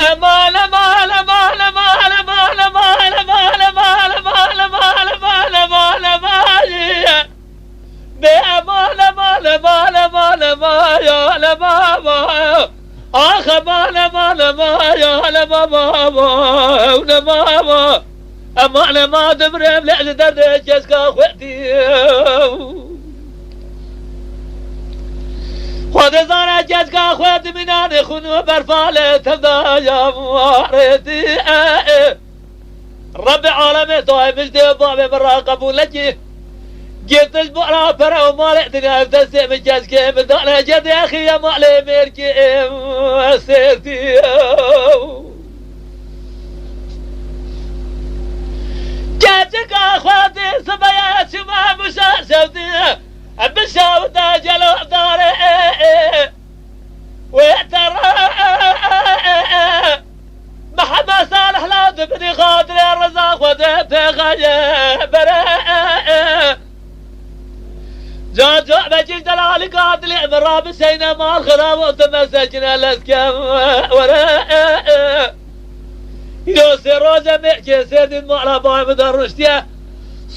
امان امان امان امان امان امان امان امان امان امان امان امان امان بامان امان امان امان امان يا لماما اخ امان امان امان يا لماما ولماما امان ما دبرم لعزدر جسكا اخوتي خود زارا جسكا اخوتي منان خنو برفالة تبدا يا مواردي رب العالمين طاي مجدي بابي مراقب لجي جيت البقرة فرا ومالي دنيا افتسي من جسكي من دانا جد يا اخي يا مالي ميركي سيرتي جاتك اخواتي سبيات ما مشاشوتي بشاوتا جلو داري ويعترى محمد صالح لا تبني خاطري الرزاق وديت غيبر جاجو بجيش دلالي قاتلي من راب سينا مال خراب وتمسجنا الاسكام ورا يوسي روزة مئكي سيد المعلى باي مدرشتيا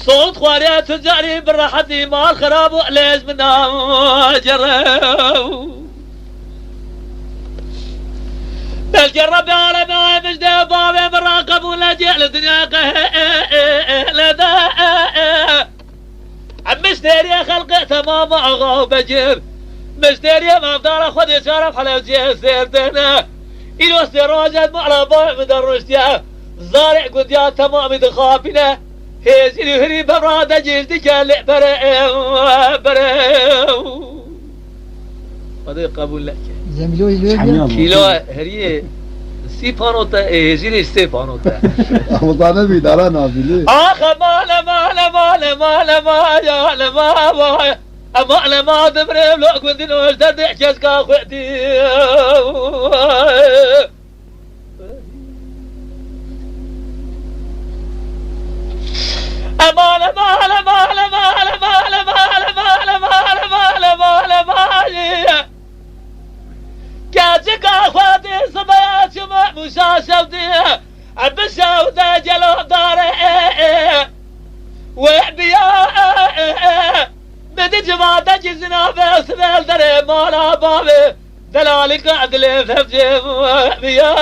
صوت خواريا تجاري بالراحتي مال خراب وليش منا جرب الجرب يا ربي مش ده بابي مراقب ولا جهل الدنيا لدا مشتري خلقي تمام اغا بجر مشتري ما بدار خذ يشرف على وجه سيرتنا إلو سراجة معلى باي مدرشتيا زارع قديا تمام دخافنا هيزي هري برادة جلدك اللي برأو هذا قبول لك كيلو هري سي فانوتا هيزي سي فانوتا Ramazan'a bir dara nabili. آخ مالا مالا مالا مالا مالا مالا مالا مالا ما دبرم لو كنت نوش تدع كسكا خوتي مالا مالا مالا مالا مالا مالا مالا مالا مالا مالا مالا كاتك اخواتي صبيات شما مشاشوتي بشاوتي جلو داري وحبيا بدي جماعة جزنا بسبيل دري مالا بابي دلالي قعدلي ففجي وحبيا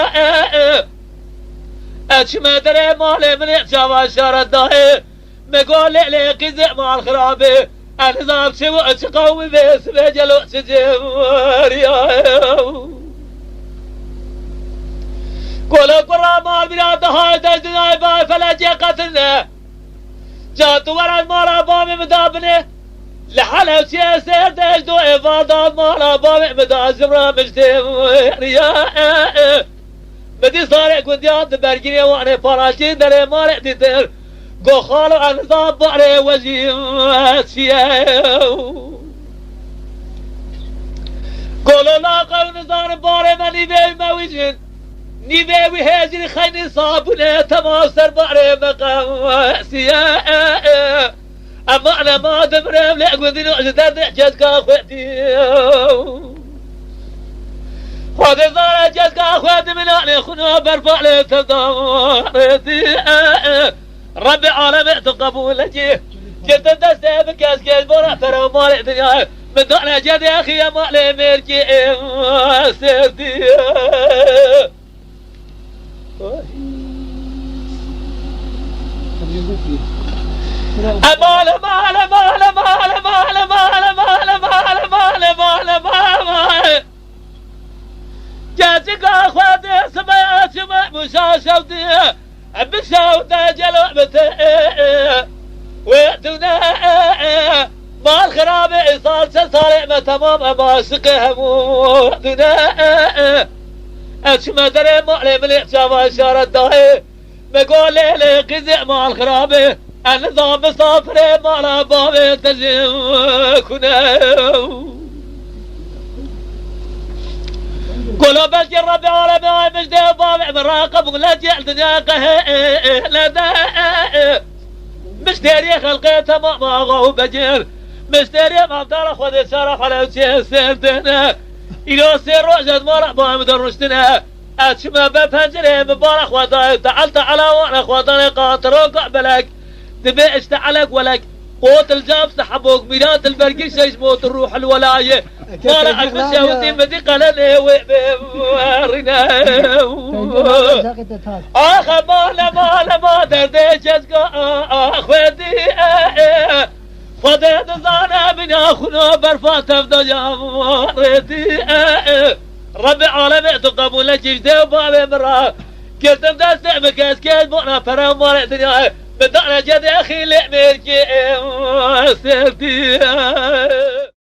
اتشما دري مالي من يتشابه شارة داهي مقول لي قزع مع الخرابي النظام شو اتقوي بس بجلو تجمريا قولوا قرى مال بلاد هاي دجنا باي فلا جي قتلنا جاتوا ورا المالا بامي مدابني لحلا وشي سير دجدو افادات مالا بامي مدازمرا مجتمريا بدي صارع قنديان دبرجيني وانا فراشين دري مالي ديتر قو خالو عن نظام بحري وجيم فيها قولوا لاقوا نظام بحري ما نبي موجين نبي هاجري خيني صابوني تماثر بحري مقام سيا اما انا ما دبرم لأقوذي نعجدر نحجز كاخوتي خذ الظاهر جز كاخوتي من اعني خنو برفع لي تضارتي ربي عالم تقبول لجي جد دسته بكاس كاس برا فرا مالي دنيا من دعنا جد يا اخي يا مالي ميركي سيرتي مال مال مال مال مال مال مال مال مال مال مال جاتك اخواتي سبيات مشاشوتي بشاوتا جلوبته ويأتونا مال خرابي إصال سالع تمام ماسقه ويأتونا أشما دري مالي مليح شافا شارة داهي مقول لي قزع مال خرابي النظام صافري مال بابي تجيب كنا قولوا بلجي ربي عالمي مجدي وبابع مراقب ولا جعل دنياقه لدى مشتري خلقيته ما غو بجير مشتري ما بدار خذ شرف على وجه سيرتنا إلو سير رجد مرق ما مدرشتنا اتشما بفنجره مبارك خداي تعال تعال وانا خداي قاطروك قبلك تبي اشتعلك ولك قوت الجاب سحبوك ميلاد البرقي شيش موت الروح الولاية ما راح المشي ودي مدي قلني وارنا اخ ما دردي جزقا اخوتي خديت زانا من اخونا برفات افضل يا مارتي ربي عالمي تقبل جيجدي وبابي مرا قلت مدستع مكاس كيس بونا فرام مارتني بدأنا جد أخي لأمريكي سيرتي